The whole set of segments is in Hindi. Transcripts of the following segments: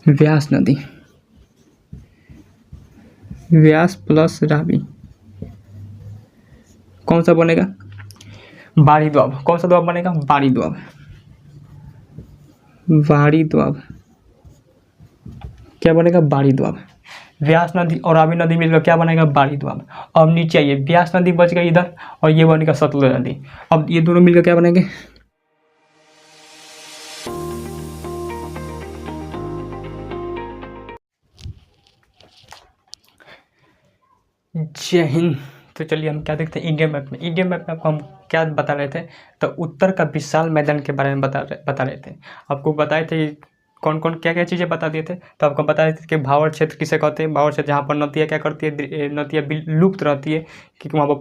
व्यास नदी, व्यास प्लस रावी कौन सा बनेगा? बारी द्वाब। कौन सा द्वाब बनेगा? बारी द्वाब। बारी द्वाब क्या बनेगा? बारी द्वाब। व्यास नदी और रावी नदी मिलकर क्या बनेगा? बारी द्वाब। अब नीचे आइए, व्यास नदी बच गई इधर और ये बनेगा सतलुज नदी। अब ये दोनों मिलकर क्या बनेंगे? जय हिंद। तो चलिए हम क्या देखते हैं इंडियन मैप में। इंडियन मैप में आपको हम क्या बता रहे थे? तो उत्तर का विशाल मैदान के बारे में बता रहे थे। आपको बताए थे कौन कौन क्या क्या चीज़ें बता दिए थे। तो आपको बताए थे कि भावर क्षेत्र किसे कहते हैं? भावर क्षेत्र जहाँ पर नदियाँ क्या करती है, नदियाँ लुप्त रहती है, क्योंकि वहाँ पर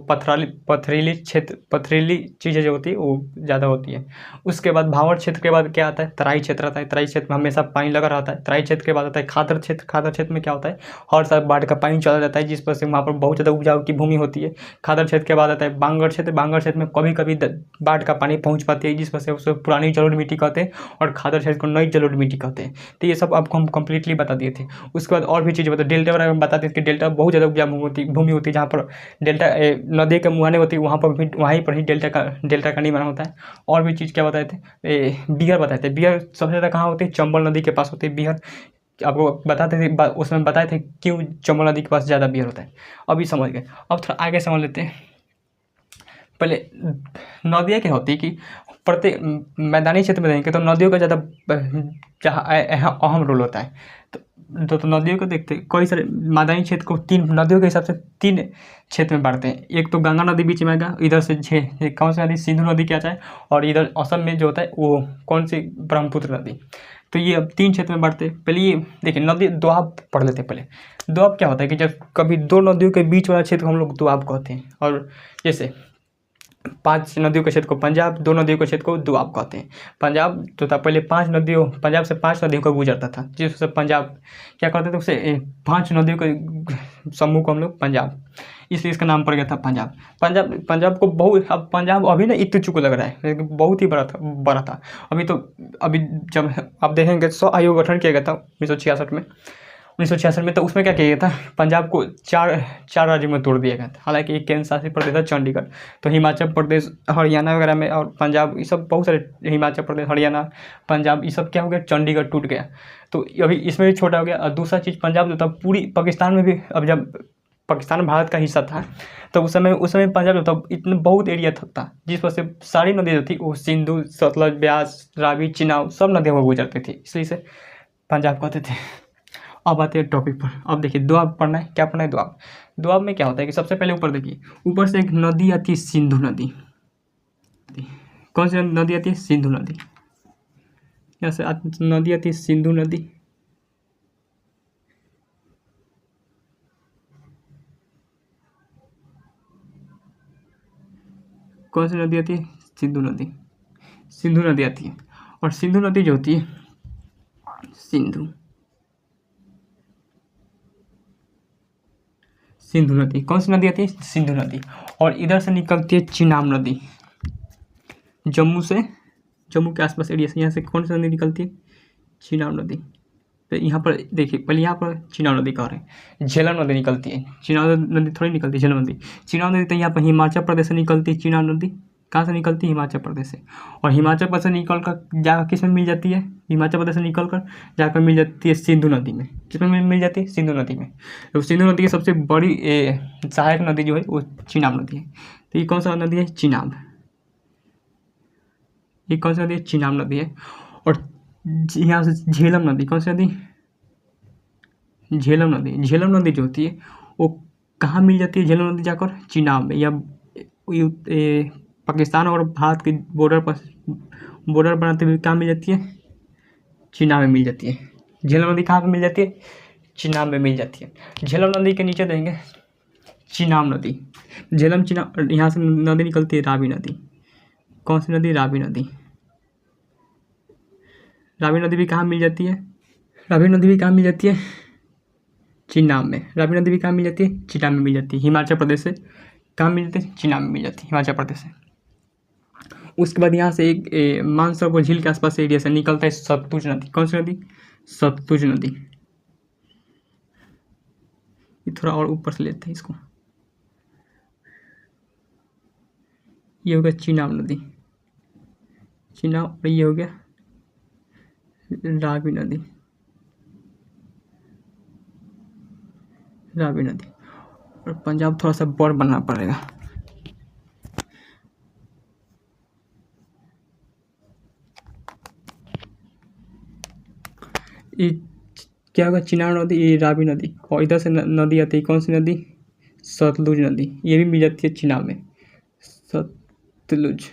पथरीली क्षेत्र, पथरीली चीज़ें जो होती है वो ज़्यादा होती है। उसके बाद भावर क्षेत्र के बाद क्या आता है? तराई क्षेत्र आता है। तराई क्षेत्र में हमेशा पानी लगा रहता है। तराई क्षेत्र के बाद आता है खादर क्षेत्र। खादर क्षेत्र में क्या होता है? हर साल बाढ़ का पानी चला जाता है, जिस पर से वहाँ पर बहुत ज़्यादा उपजाऊ की भूमि होती है। खादर क्षेत्र के बाद आता है बांगड़ क्षेत्र। बांगड़ क्षेत्र में कभी कभी बाढ़ का पानी पहुँच पाती है, जिस पर से उसे पुरानी जलोढ़ मिट्टी कहते हैं, और खादर क्षेत्र को नई जलोढ़ मिट्टी कहते हैं। तो ये सब आपको हम कंप्लीटली बता दिए थे। उसके बाद और भी चीज़ें बता, डेल्टा बारे में बता दिए कि डेल्टा बहुत ज़्यादा उपजाऊ भूमि होती है, जहाँ पर डेल्टा नदी के मुहाने होती है, वहाँ पर भी वहीं पर ही डेल्टा का निर्माण होता है। और भी चीज़ क्या बताए थे? बिहार बताए थे। बिहार सबसे ज़्यादा कहाँ होती है? चंबल नदी के पास होती है बिहार। आपको बताते थे, उसमें बताए थे क्यों चंबल नदी के पास ज़्यादा बिहार होता है। अभी समझ गए। अब थोड़ा आगे समझ लेते हैं। पहले नदियाँ क्या होती है कि प्रत्येक मैदानी क्षेत्र में देखेंगे तो नदियों का ज़्यादा अहम रोल होता है। तो नदियों को देखते कई सारे मैदानी क्षेत्र को तीन नदियों के हिसाब से तीन क्षेत्र में बांटते हैं। एक तो गंगा नदी बीच में आएगा, इधर से कौन सी नदी? सिंधु नदी क्या चाहे, और इधर असम में जो होता है वो कौन सी? ब्रह्मपुत्र नदी। तो ये अब तीन क्षेत्र में बांटते हैं। पहले ये देखिए नदी दोआब पढ़ लेते हैं। पहले दोआब क्या होता है कि जब कभी दो नदियों के बीच वाला क्षेत्र को हम लोग दोआब कहते हैं। और जैसे 5 नदियों के क्षेत्र को पंजाब, 2 नदियों के क्षेत्र को दोआब कहते हैं। पंजाब जो था पहले पंजाब से 5 नदियों का गुजरता था, जिससे पंजाब क्या करते थे? उसे 5 नदियों के समूह को हम लोग पंजाब, इसलिए इसका नाम पड़ गया था पंजाब। पंजाब को बहुत, अब पंजाब अभी ना इतने चुको लग रहा है, लेकिन बहुत ही बड़ा था। अभी जब आप देखेंगे 100 आयोग गठन किया गया था 1966 में, तो उसमें क्या किया गया था? पंजाब को चार राज्यों में तोड़ दिया गया था। हालांकि एक केंद्र शासित प्रदेश था चंडीगढ़। तो हिमाचल प्रदेश, हरियाणा वगैरह में, और पंजाब, ये सब बहुत सारे, हिमाचल प्रदेश, हरियाणा, पंजाब, ये सब क्या हो गया? चंडीगढ़ टूट गया। तो अभी इसमें भी छोटा हो गया। और दूसरा चीज़, पंजाब जो था पूरी पाकिस्तान में भी, अब जब पाकिस्तान भारत का हिस्सा था तो उस समय पंजाब जो था इतना बहुत एरिया था, जिस पर से सारी नदी जो थी वो सिंधु, सतलज, ब्यास, रावी, चिनाब सब नदियों में गुजरती थी, इसलिए इसे पंजाब कहते थे। अब आते हैं टॉपिक पर। अब देखिए दोआब पढ़ना है। क्या पढ़ना है? दोआब। दोआब में क्या होता है कि सबसे पहले ऊपर देखिए, ऊपर से एक नदी आती है सिंधु नदी। कौन सी नदी आती है? सिंधु नदी। यहाँ से नदी आती है सिंधु नदी। कौन सी नदी आती है? सिंधु नदी। सिंधु नदी आती है। और सिंधु नदी जो होती है, सिंधु नदी, कौन सी नदी आती है? सिंधु नदी। और इधर से निकलती है चिनाब नदी, जम्मू के आसपास एरिया से। यहाँ से कौन सी नदी निकलती है? चिनाब नदी। तो यहाँ पर देखिए, पहले यहाँ पर चिनाब नदी कह रहे हैं, झेलम नदी निकलती है। चिनाब नदी थोड़ी निकलती है, झेलम नदी। चिनाब नदी तो यहाँ पर हिमाचल प्रदेश से निकलती है। चिनाब नदी कहाँ से निकलती है? हिमाचल प्रदेश से। और हिमाचल प्रदेश से निकल कर जाकर किस में मिल जाती है? हिमाचल प्रदेश से निकल कर जाकर मिल जाती है सिंधु नदी में। किसमें मिल जाती है? सिंधु नदी में। तो सिंधु नदी की सबसे बड़ी सहायक नदी जो है वो चिनाब नदी है। तो ये कौन सा नदी है? चिनाब। ये कौन सी नदी है? चिनाब नदी है। और यहाँ से झेलम नदी, कौन सी नदी? झेलम नदी। झेलम नदी जो होती है वो कहाँ मिल जाती है? झेलम नदी जाकर चिनाब में, या पाकिस्तान और भारत के बॉर्डर बनाते हुए कहाँ मिल जाती है? चिनाब में मिल जाती है। झेलम नदी कहाँ पे मिल जाती है? चिनाब में मिल जाती है। झेलम नदी के नीचे देंगे चिनाब नदी। चिनाब, यहाँ से नदी निकलती है रावी नदी। कौन सी नदी? रावी नदी। रावी नदी भी कहाँ मिल जाती है? रावी नदी भी कहाँ मिल जाती है? चिनाब में। रावी नदी भी कहाँ मिल जाती है? चिनाब में मिल जाती है। हिमाचल प्रदेश से कहाँ मिल जाती है? चिनाब में मिल जाती है, हिमाचल प्रदेश से। उसके बाद यहाँ से एक मानसरोवर झील के आसपास एरिया से निकलता है सतलुज नदी। कौन सी नदी? सतलुज नदी। ये थोड़ा और ऊपर से लेते हैं इसको। ये हो गया चिनाब नदी, चिनाब, और ये हो गया रावी नदी, रावी नदी। और पंजाब थोड़ा सा बड़ बनना पड़ेगा। ये क्या होगा, चिनाब नदी, ये रावी नदी, और इधर से नदी आती है, कौन सी नदी, सतलुज नदी। ये भी मिल जाती है चिनाब में, सतलुज,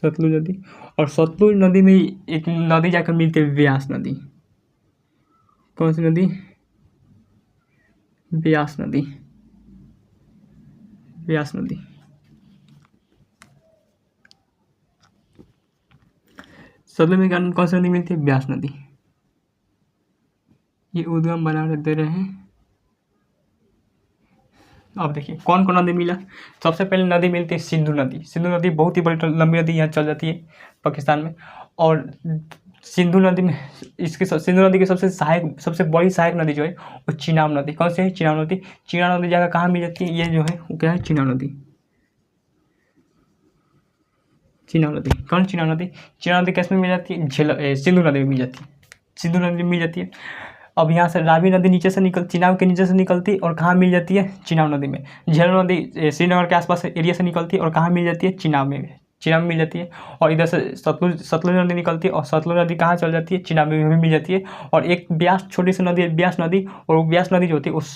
सतलुज नदी। और सतलुज नदी में एक नदी जाकर मिलती है व्यास नदी। कौन सी नदी, व्यास नदी, व्यास नदी। सतलुज में कौन सी नदी मिलती है, व्यास नदी। ये उद्गम बना दे रहे हैं। अब देखिए कौन कौन नदी मिला। सबसे पहले नदी मिलती है सिंधु नदी। सिंधु नदी बहुत ही बड़ी लंबी नदी यहाँ चल जाती है पाकिस्तान में। और सिंधु नदी में इसके सिंधु नदी की सबसे बड़ी सहायक नदी जो है वो चिनाब नदी। कौन सी है, चिनाब नदी। चिनाब नदी जगह कहाँ मिल जाती है, ये जो है वो क्या है, चिनाब नदी, चिनाब नदी। कौन, चिनाब नदी। चिनाब नदी किस में मिल जाती है, सिंधु नदी में मिल जाती है, सिंधु नदी में मिल जाती है। अब यहाँ से रावी नदी नीचे से चिनाब के नीचे से निकलती है और कहाँ मिल जाती है, चिनाब नदी में। झेलम नदी श्रीनगर के आसपास एरिया से निकलती है और कहाँ मिल जाती है, चिनाब में, चिनाब में मिल जाती है। और इधर से सतलुज नदी निकलती है और सतलुज नदी कहाँ चल जाती है, चिनाब में भी मिल जाती है। और एक ब्यास, छोटी सी नदी है ब्यास नदी, और वो ब्यास नदी जो होती है उस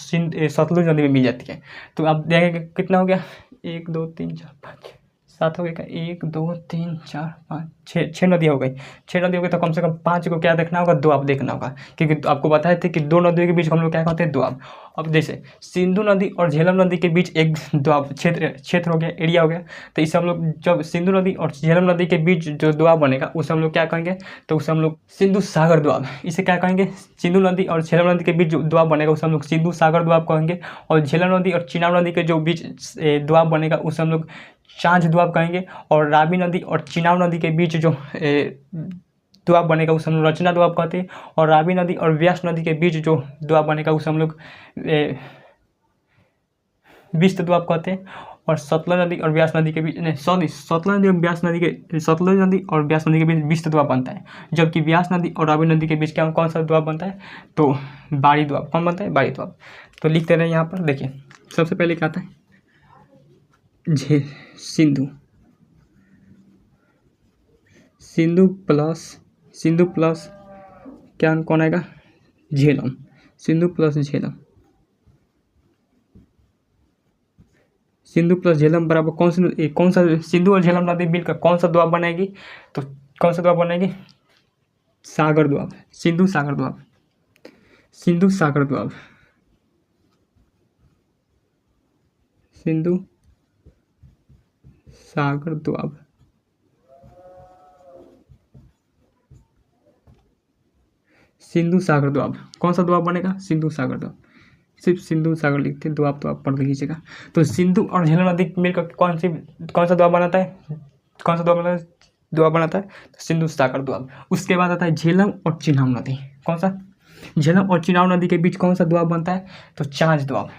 सतलुज नदी में मिल जाती है। तो आप देखेंगे कितना हो गया, 1 2 3 4 5 7 हो गया, 1 2 3 4 5 6 नदी हो गई। 6 नदी हो गई तो कम से कम 5 को क्या देखना होगा, दोआब देखना होगा। क्योंकि आपको बताए थे कि 2 नदियों के बीच हम लोग क्या कहते हैं, दोआब। अब जैसे सिंधु नदी और झेलम नदी के बीच एक दोआब क्षेत्र हो गया, एरिया हो गया। तो इसे हम लोग जब सिंधु नदी और झेलम नदी के बीच जो दोआब बनेगा उसे हम लोग क्या कहेंगे, तो उसे हम लोग सिंधु सागर दोआब, इसे क्या कहेंगे, सिंधु नदी और झेलम नदी के बीच जो दोआब बनेगा उसे हम लोग सिंधु सागर दोआब कहेंगे। और झेलम नदी और चिनाब नदी के जो बीच दोआब बनेगा उसे हम लोग चांझ दोआब कहेंगे। और रावी नदी और चिनाब नदी के बीच जो दोआब बनेगा उसे हम लोग रचना दोआब कहते हैं। और रावी नदी और व्यास नदी के बीच जो दोआब बनेगा उसे हम लोग विस्त दोआब कहते हैं। और सतलुज नदी और व्यास नदी के बीच, नहीं सॉरी, सतलुज नदी और व्यास नदी के बीच विस्त दोआब बनता है। जबकि व्यास नदी और रावी नदी के बीच क्या, कौन सा दोआब बनता है, तो बाड़ी दोआब। कौन बनता है, बाड़ी दोआब। तो लिखते रहे यहाँ पर। देखिए सबसे पहले क्या आता है, सिंधु, सिंधु प्लस क्या, कौन आएगा, झेलम, सिंधु प्लस झेलम, सिंधु प्लस झेलम बराबर कौन सा सिंधु और झेलम नदी मिलकर कौन सा दोआब बनाएगी, तो कौन सा दोआब बनाएगी, सागर दोआब, सिंधु सागर दोआब, सिंधु सागर दोआब, सिंधु सागर दोआब। सिंधु सागर दोआब, कौन सा दोआब बनेगा, सिंधु सागर दोआब। सिर्फ सिंधु सागर लिखते हैं, दोआब तो आप पढ़ लीजिएगा। तो सिंधु और झेलम नदी मिलकर कौन सा दोआब बनाता है, कौन सा दोआब बनाता है, तो सिंधु सागर दोआब। उसके बाद आता है झेलम और चिनाब नदी। कौन सा, झेलम और चिनाब नदी के बीच कौन सा दोआब बनता है, तो चांझ दोआब।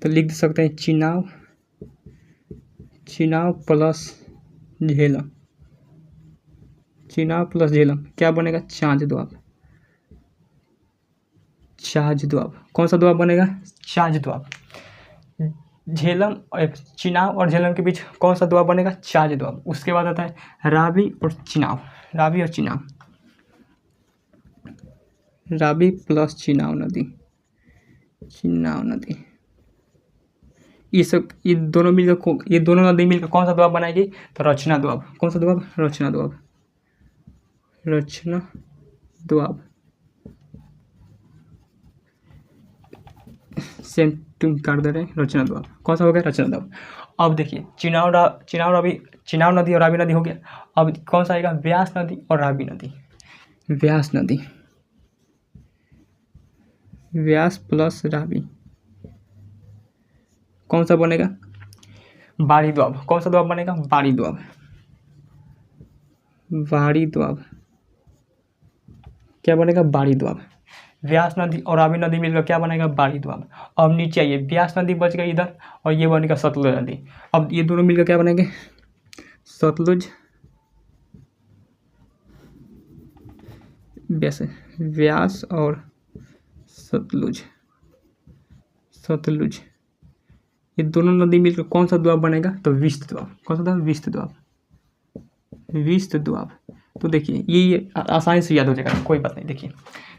तो लिख सकते हैं चिनाब प्लस झेलम, चिनाब प्लस झेलम क्या बनेगा, चांझ दोआब, चांझ दोआब। कौन सा दोआब बनेगा, चांझ दोआब। झेलम, चिनाब और झेलम के बीच कौन सा दोआब बनेगा, चांझ दोआब। उसके बाद आता है रावी और चिनाब, रावी और चिनाब, रावी प्लस चिनाब नदी, चिनाब नदी। ये दोनों नदी मिलकर कौन सा दोआब बनाएगी, तो रचना दोआब। कौन सा दोआब, रचना दोआब, रचना दोआब। सेम टू काट दे रहे हैं, रचना दोआब। कौन सा हो गया, रचना दोआब। अब देखिए चिनाब नदी और रावी नदी हो गया। अब कौन सा आएगा, व्यास नदी और रावी नदी, व्यास नदी, व्यास प्लस रावी, कौन सा बनेगा, बाड़ी दोआब। कौन सा दोआब बनेगा, बाड़ी दोआब, बाड़ी दोआब। क्या बनेगा, बाड़ी दोआब। व्यास नदी और रावी नदी मिलकर क्या बनेगा, बाड़ी दोआब। अब नीचे आइए, व्यास नदी बच गई इधर और ये बनेगा सतलुज नदी। अब ये दोनों मिलकर क्या बनेंगे, सतलुज व्यास और सतलुज। ये दोनों नदी मिलकर कौन सा दोआब बनेगा, तो विस्त दोआब। कौन सा दोआब, विस्त दोआब। तो देखिए ये आसानी से याद हो जाएगा, कोई बात नहीं। देखिए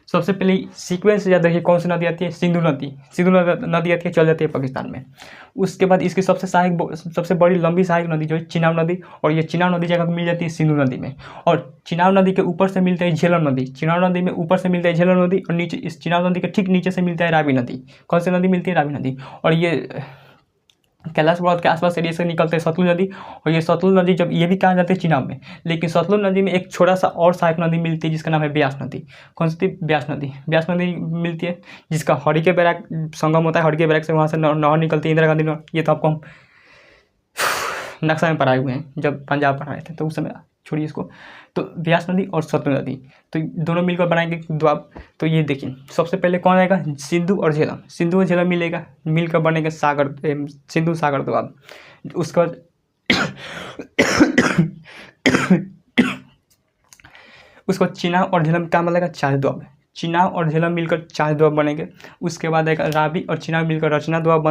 सबसे पहले सीक्वेंस याद रखिए, कौन सी नदी आती है, सिंधु नदी आती है, चल जाती है पाकिस्तान में। उसके बाद इसकी सबसे बड़ी लंबी सहायक नदी जो है चिनाब नदी, और ये चिनाब नदी जगह मिल जाती है सिंधु नदी में। और चिनाब नदी के ऊपर से मिलता है झेलम नदी, चिनाब नदी में ऊपर से मिलता है झेलम नदी, और नीचे इस चिनाब नदी के ठीक नीचे से मिलता है रावी नदी। कौन सी नदी मिलती है, रावी नदी। और ये कैलाश पर्वत के आसपास एरिया से निकलते हैं सतलुज नदी, और ये सतलुज नदी जब ये भी कहा जाते हैं चिनाब में, लेकिन सतलुज नदी में एक छोटा सा और सहायक नदी मिलती है जिसका नाम है ब्यास नदी। कौन सी थी, ब्यास नदी मिलती है, जिसका हरी के बैराक संगम होता है, हरी के बैराक से वहाँ से नहर निकलती है, इंदिरा गांधी नहर। ये तो आपको हम नक्शा में पढ़ाए हुए हैं जब पंजाब पढ़ाए थे, तो उस समय छोड़िए इसको। तो ब्यास नदी और सतलुज नदी, तो दोनों मिलकर बनाएंगे दोआब। तो ये देखिए सबसे पहले कौन आएगा, सिंधु और झेलम मिलकर बनेगा सिंधु सागर दोआब। उसका उसको चिनाब और झेलम क्या बनेगा, चार दोआब। चिनाब और झेलम मिलकर चार दोआब बनेंगे। उसके बाद आएगा रावी और चिनाब मिलकर रचना दोआब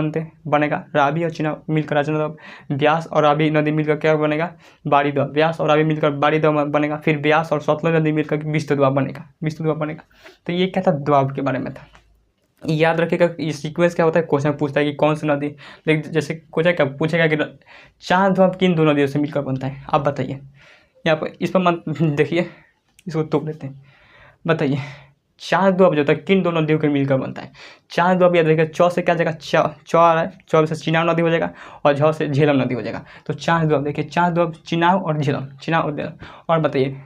बनेगा। रावी और चिनाब मिलकर रचना दोआब। व्यास और रावी नदी मिलकर क्या बनेगा, बाड़ी दोआब। व्यास और रावी मिलकर बाड़ी दोआब बनेगा। फिर व्यास और सतलुज नदी मिलकर विस्त दोआब बनेगा। तो ये क्या था, दोआब के बारे में था। याद रखिएगा ये सीक्वेंस क्या होता है, क्वेश्चन पूछता है कि कौन सी नदी, लेकिन जैसे क्वेश्चन क्या पूछेगा कि चार दोआब किन दो नदियों से मिलकर बनता है, आप बताइए। यहाँ पर इस पर मत देखिए, इसको तोड़ लेते हैं। बताइए चार दोआब जो होता है किन दो नदियों के मिलकर बनता है। चार दोआब याद रखिएगा, चौ से क्या जाएगा, च आ रहा है, चौ से चिनाब नदी हो जाएगा, और झ से झेलम नदी हो जाएगा। तो चार दोआब देखिए, चार दोआब चिनाब और झेलम। और बताइए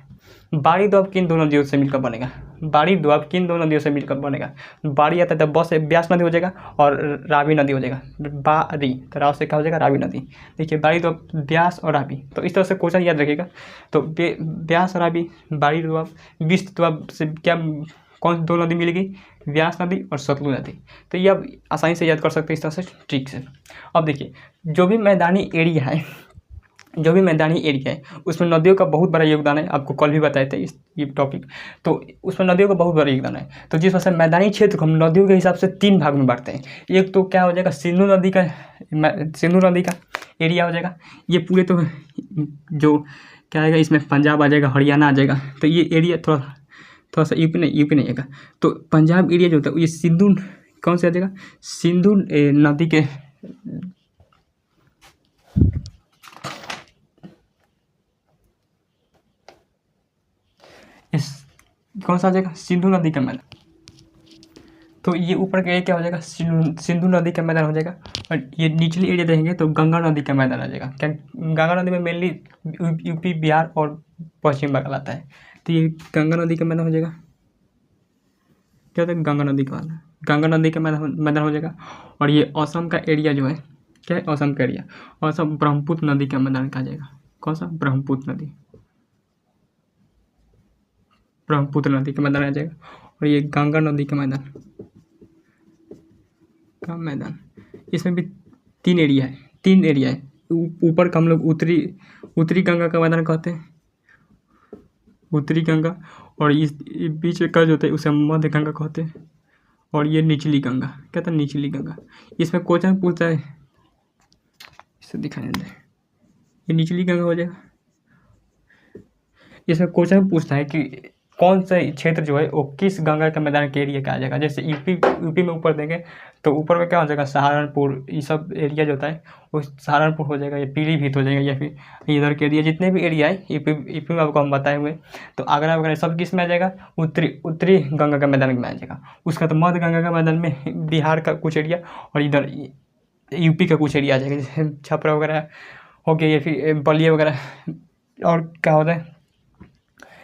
बाड़ी दोआब किन दो नदियों से मिलकर बनेगा, बाड़ी आता है तो ब से ब्यास नदी हो जाएगा और रावी नदी हो जाएगा, बारी तो राव से क्या हो जाएगा, रावी नदी। देखिए बाड़ी दोआब, ब्यास और रावी, तो इस तरह से क्वेश्चन याद रखिएगा। तो ब्यास और रावी, बाड़ी दोआब, विस्त दोआब से क्या कौन सी दो नदी मिलेगी, व्यास नदी और सतलुज नदी। तो ये आप आसानी से याद कर सकते हैं इस तरह से ट्रिक से। अब देखिए जो भी मैदानी एरिया है उसमें नदियों का बहुत बड़ा योगदान है। आपको कल भी बताए थे ये टॉपिक, तो उसमें नदियों का बहुत बड़ा योगदान है। तो जिस वजह से मैदानी क्षेत्र को हम नदियों के हिसाब से तीन भाग में बांटते हैं। एक तो क्या हो जाएगा, सिंधु नदी का एरिया हो जाएगा। ये पूरे तो जो क्या आएगा, इसमें पंजाब आ जाएगा, हरियाणा आ जाएगा। तो ये एरिया थोड़ा सा यूपी नहीं आएगा। तो पंजाब एरिया जो होता है ये सिंधु कौन से आ जाएगा, सिंधु नदी के कौन सा आ जाएगा, सिंधु नदी का मैदान। तो ये ऊपर का क्या हो जाएगा, सिंधु नदी का मैदान हो जाएगा। और ये निचली एरिया देखेंगे तो गंगा नदी का मैदान आ जाएगा। क्या गंगा नदी में मेनली यूपी, बिहार और पश्चिम बंगाल आता है। तो ये गंगा नदी का मैदान हो जाएगा। क्या होता है, गंगा नदी का मैदान हो जाएगा। और ये असम का एरिया जो है, क्या है, असम का एरिया, असम ब्रह्मपुत्र नदी का मैदान कहा जाएगा। कौन सा, ब्रह्मपुत्र नदी का मैदान आ जाएगा। और ये गंगा नदी का मैदान इसमें भी तीन एरिया है। ऊपर का हम लोग उत्तरी गंगा का मैदान कहते हैं, उत्तरी गंगा। और इस बीच का जो होता है उसे मध्य गंगा कहते हैं। और ये निचली गंगा, क्या था, निचली गंगा। इसमें क्वेश्चन पूछता है, इसे दिखाने दे, ये निचली गंगा हो जाएगा। इसमें क्वेश्चन पूछता है कि कौन सा क्षेत्र जो है वो किस गंगा के मैदान के एरिया का आ जाएगा। जैसे यूपी में ऊपर देंगे तो ऊपर में क्या हो जाएगा, सहारनपुर, ये सब एरिया जो होता है वो सहारनपुर हो जाएगा, या पीलीभीत हो जाएगा, या फिर इधर के एरिया जितने भी एरिया है यूपी में आपको हम बताए हुए। तो आगरा वगैरह सब किस में आ जाएगा, उत्तरी गंगा का मैदान में आ जाएगा। उसका तो मध्य गंगा का मैदान में बिहार का कुछ एरिया और इधर यूपी का कुछ एरिया आ जाएगा, जैसे छपरा वगैरह हो गया, या फिर बलिया वगैरह। और क्या होता है,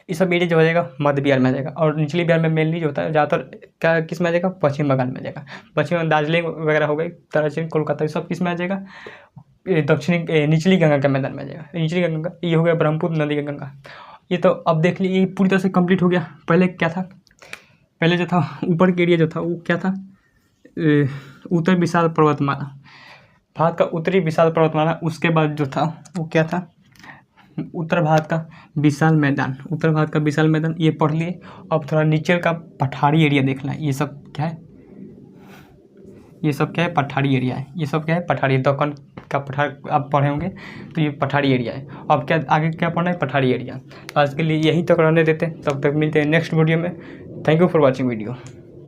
ये सब एरिया जो हो जाएगा मध्य बिहार में आ जाएगा। और निचली बिहार में मेनली जो होता है ज़्यादातर क्या किस में आ जाएगा, पश्चिम बंगाल में आ जाएगा। पश्चिम में दार्जिलिंग वगैरह हो गई, दार्जिलिंग, कोलकाता, ये सब किस में आ जाएगा, दक्षिणी निचली गंगा के मैदान में आ जाएगा। निचली गंगा ये हो गया ब्रह्मपुत्र नदी का गंगा। ये तो अब देख लीजिए पूरी तरह से कंप्लीट हो गया। पहले क्या था, पहले जो था ऊपर के एरिया जो था वो क्या था, उत्तर विशाल पर्वतमाला, भारत का उत्तरी विशाल पर्वतमाला। उसके बाद जो था वो क्या था, उत्तर भारत का विशाल मैदान, उत्तर भारत का विशाल मैदान, ये पढ़ लिए। अब थोड़ा नीचे का पठारी एरिया देखना है। ये सब क्या है, ये सब क्या है, पठारी एरिया है। ये सब क्या है, पठारी, दक्कन का पठार आप पढ़े होंगे, तो ये पठारी एरिया है। अब क्या आगे क्या पढ़ना है, पठारी एरिया। आज के लिए यहीं तक रहने देते हैं, तब तक मिलते हैं नेक्स्ट वीडियो में। Thank you for watching video.